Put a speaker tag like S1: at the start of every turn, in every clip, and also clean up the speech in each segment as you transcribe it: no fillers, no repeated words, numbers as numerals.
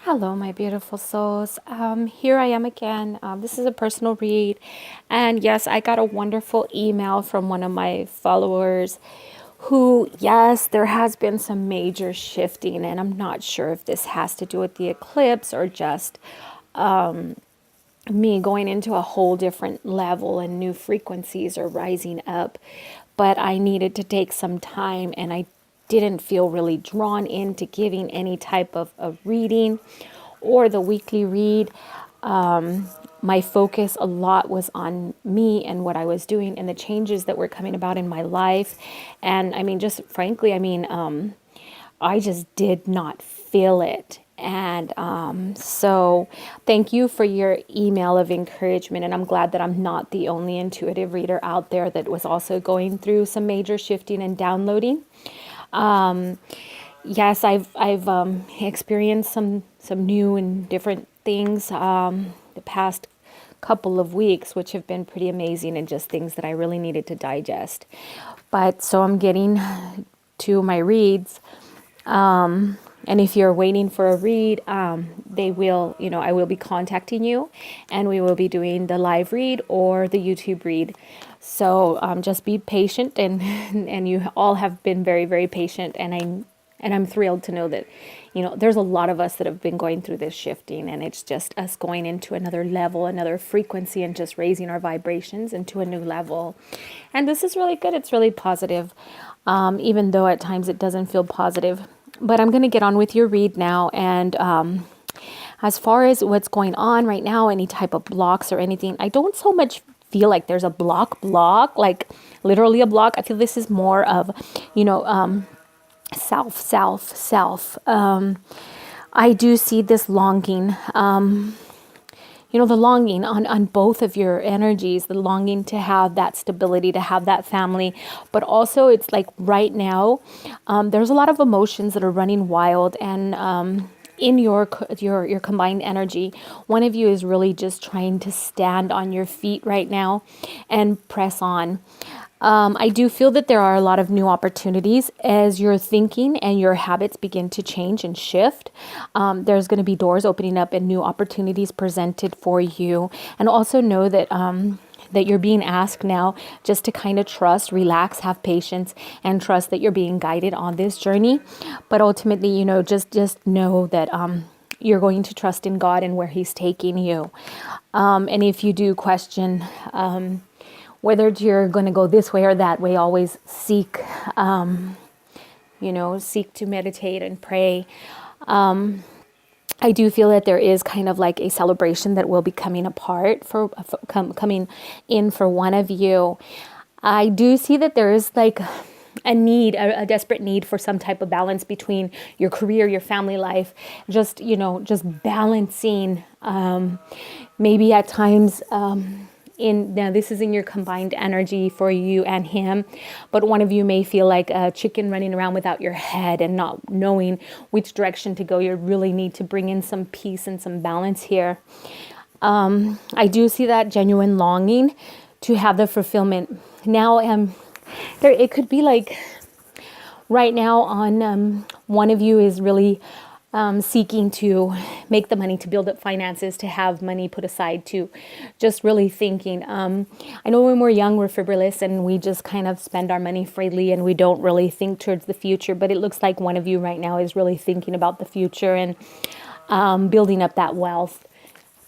S1: Hello, my beautiful souls. Here I am again. This is a personal read. And yes, I got a wonderful email from one of my followers who, yes, there has been some major shifting. And I'm not sure if this has to do with the eclipse or just me going into a whole different level and new frequencies are rising up. But I needed to take some time and I didn't feel really drawn into giving any type of reading or the weekly read. My focus a lot was on me and what I was doing and the changes that were coming about in my life. And I mean, just frankly, I just did not feel it. And so, thank you for your email of encouragement. And I'm glad that I'm not the only intuitive reader out there that was also going through some major shifting and downloading. Yes, I've experienced some new and different things the past couple of weeks, which have been pretty amazing and just things that I really needed to digest. But so I'm getting to my reads. And if you're waiting for a read, they will, I will be contacting you and we will be doing the live read or the YouTube read. So just be patient and you all have been very, very patient. And I'm thrilled to know that, there's a lot of us that have been going through this shifting and it's just us going into another level, another frequency and just raising our vibrations into a new level. And this is really good. It's really positive, even though at times it doesn't feel positive. But I'm going to get on with your read now. And as far as what's going on right now, any type of blocks or anything, I don't so much feel like there's a block, like literally a block. I feel this is more of, self. I do see this longing, the longing on both of your energies, the longing to have that stability, to have that family. But also it's like right now, there's a lot of emotions that are running wild and, in your combined energy, one of you is really just trying to stand on your feet right now and press on. I do feel that there are a lot of new opportunities as your thinking and your habits begin to change and shift. There's going to be doors opening up and new opportunities presented for you. And also know that that you're being asked now just to kind of trust, relax, have patience, and trust that you're being guided on this journey. But ultimately, just know that you're going to trust in God and where He's taking you. And if you do question whether you're going to go this way or that way, always seek, seek to meditate and pray. I do feel that there is kind of like a celebration that will be coming apart coming in for one of you. I do see that there is like a desperate need for some type of balance between your career, your family life, just balancing, maybe at times, now this is in your combined energy for you and him, but one of you may feel like a chicken running around without your head and not knowing which direction to go. You really need to bring in some peace and some balance here. I do see that genuine longing to have the fulfillment. Now, it could be like right now on one of you is really seeking to make the money to build up finances, to have money put aside, to just really thinking. I know when we're young, we're frivolous and we just kind of spend our money freely and we don't really think towards the future. But it looks like one of you right now is really thinking about the future and building up that wealth.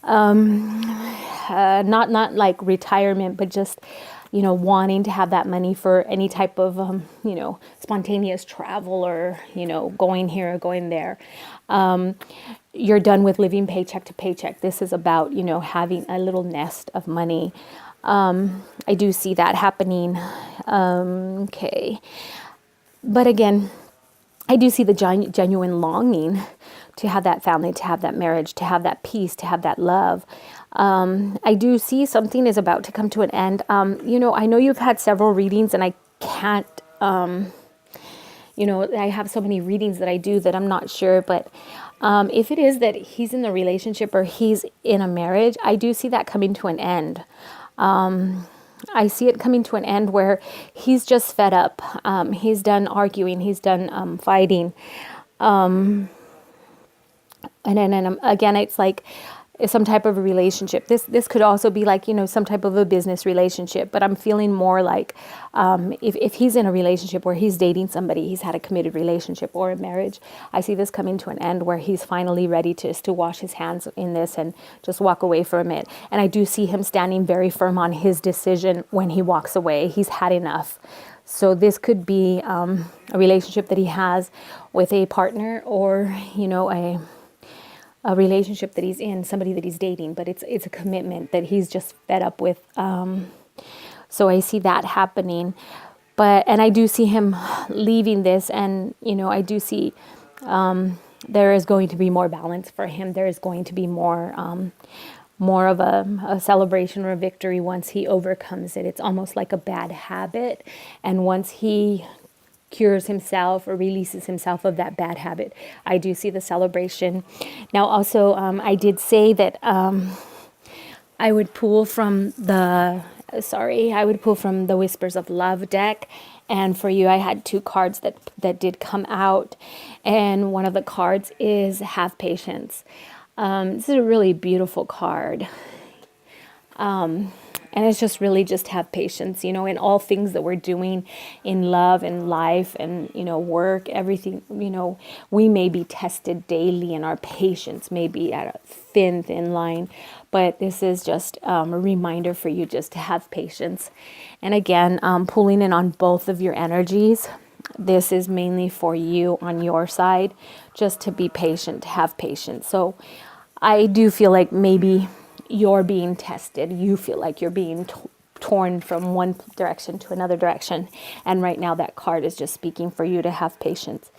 S1: Not like retirement, but just wanting to have that money for any type of spontaneous travel or going here or going there. You're done with living paycheck to paycheck. This is about having a little nest of money. I do see that happening. Okay, but again, I do see the genuine longing to have that family, to have that marriage, to have that peace, to have that love. I do see something is about to come to an end. I know you've had several readings and I can't, I have so many readings that I do that I'm not sure, but if it is that he's in the relationship or he's in a marriage, I do see that coming to an end. I see it coming to an end where he's just fed up. He's done arguing. He's done fighting. And then again, it's like some type of a relationship. This could also be like, some type of a business relationship, but I'm feeling more like if he's in a relationship where he's dating somebody, he's had a committed relationship or a marriage, I see this coming to an end where he's finally ready to wash his hands in this and just walk away from it. And I do see him standing very firm on his decision when he walks away. He's had enough. So this could be a relationship that he has with a partner, or a relationship that he's in, somebody that he's dating, but it's a commitment that he's just fed up with. So I see that happening, and I do see him leaving this, and I do see there is going to be more balance for him. There is going to be more of a celebration or a victory once he overcomes it. It's almost like a bad habit, and once he cures himself or releases himself of that bad habit, I do see the celebration. Now also, I did say that I would pull from the Whispers of Love deck, and for you I had two cards that did come out, and one of the cards is Have Patience. This is a really beautiful card. And it's just really just have patience, in all things that we're doing in love and life and, work, everything, we may be tested daily and our patience may be at a thin line. But this is just a reminder for you just to have patience. And again, pulling in on both of your energies. This is mainly for you on your side, just to be patient, to have patience. So I do feel like maybe you're being tested. You feel like you're being torn from one direction to another direction. And right now that card is just speaking for you to have patience.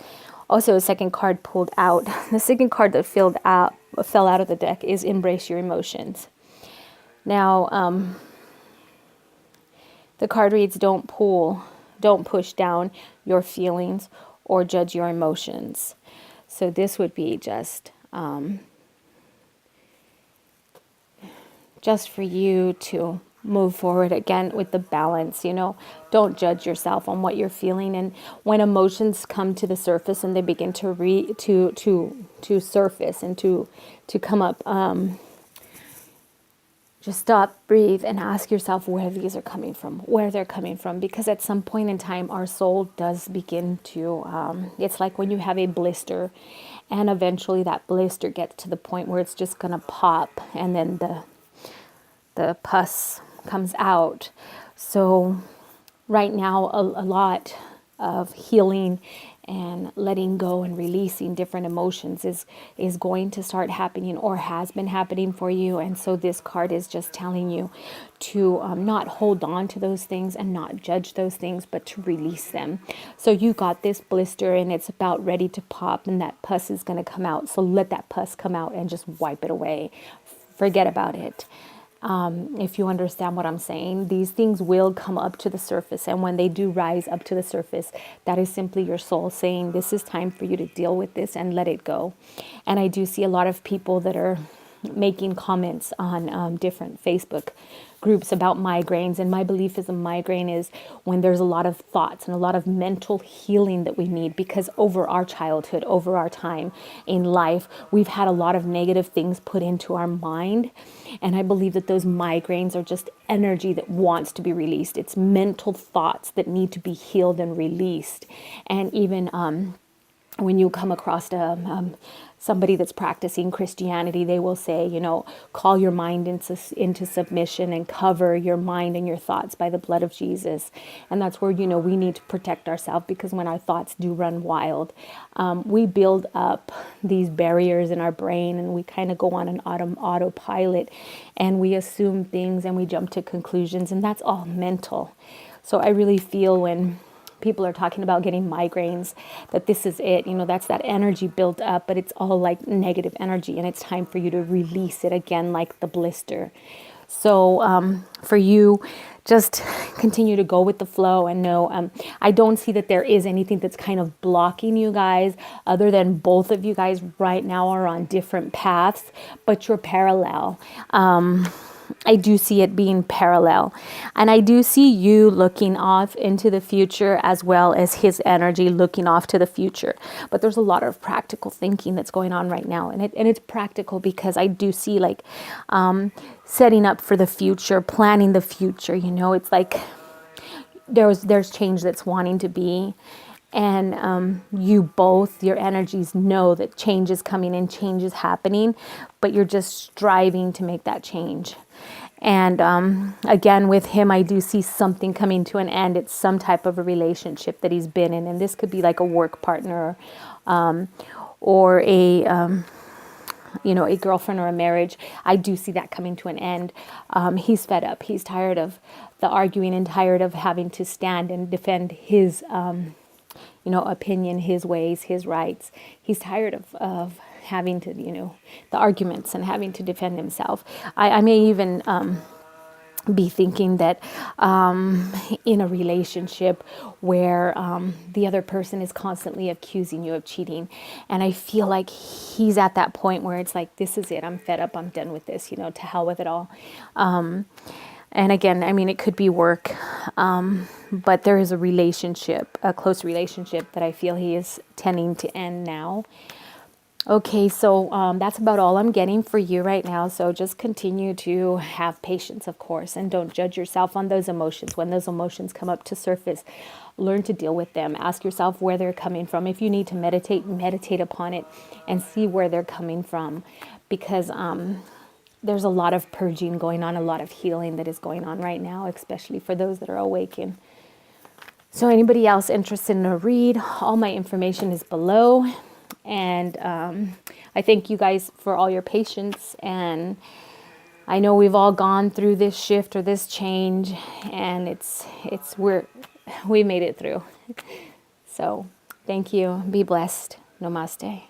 S1: Also, a second card pulled out. The second card that fell out of the deck is Embrace Your Emotions. Now, the card reads, don't push down your feelings or judge your emotions. So this would be just for you to move forward again with the balance. Don't judge yourself on what you're feeling. And when emotions come to the surface and they begin to surface and to come up, just stop, breathe, and ask yourself where these are coming from, where they're coming from. Because at some point in time, our soul does begin to, it's like when you have a blister, and eventually that blister gets to the point where it's just going to pop, and then the pus comes out. So right now, a lot of healing and letting go and releasing different emotions is going to start happening, or has been happening for you. And so this card is just telling you to not hold on to those things and not judge those things, but to release them. So you got this blister and it's about ready to pop, and that pus is going to come out. So let that pus come out and just wipe it away. Forget about it. If you understand what I'm saying, these things will come up to the surface. And when they do rise up to the surface, that is simply your soul saying, this is time for you to deal with this and let it go. And I do see a lot of people that are making comments on different Facebook groups about migraines. And my belief is a migraine is when there's a lot of thoughts and a lot of mental healing that we need, because over our childhood, over our time in life, we've had a lot of negative things put into our mind. And I believe that those migraines are just energy that wants to be released. It's mental thoughts that need to be healed and released. And even when you come across somebody that's practicing Christianity, they will say, call your mind into submission and cover your mind and your thoughts by the blood of Jesus. And that's where, we need to protect ourselves, because when our thoughts do run wild, we build up these barriers in our brain, and we kind of go on an autopilot, and we assume things and we jump to conclusions, and that's all mental. So I really feel when people are talking about getting migraines, that this is it, that's that energy built up, but it's all like negative energy, and it's time for you to release it again, like the blister. So for you, just continue to go with the flow and know, I don't see that there is anything that's kind of blocking you guys, other than both of you guys right now are on different paths, but you're parallel. I do see it being parallel. And I do see you looking off into the future as well as his energy looking off to the future. But there's a lot of practical thinking that's going on right now. And it's practical because I do see like setting up for the future, planning the future. You know, it's like there's change that's wanting to be. And you both, your energies know that change is coming and change is happening, but you're just striving to make that change. And again, with him, I do see something coming to an end. It's some type of a relationship that he's been in. And this could be like a work partner or a girlfriend or a marriage. I do see that coming to an end. He's fed up. He's tired of the arguing and tired of having to stand and defend his opinion, his ways, his rights. He's tired of having to, the arguments and having to defend himself. I may even be thinking that in a relationship where the other person is constantly accusing you of cheating. And I feel like he's at that point where it's like, this is it. I'm fed up. I'm done with this, to hell with it all. And again, I mean, it could be work, but there is a relationship, a close relationship that I feel he is tending to end now. Okay, so that's about all I'm getting for you right now. So just continue to have patience, of course, and don't judge yourself on those emotions. When those emotions come up to surface, learn to deal with them. Ask yourself where they're coming from. If you need to meditate upon it and see where they're coming from, because there's a lot of purging going on, a lot of healing that is going on right now, especially for those that are awakened. So anybody else interested in a read, all my information is below. And I thank you guys for all your patience. And I know we've all gone through this shift or this change, and we made it through. So thank you. Be blessed. Namaste.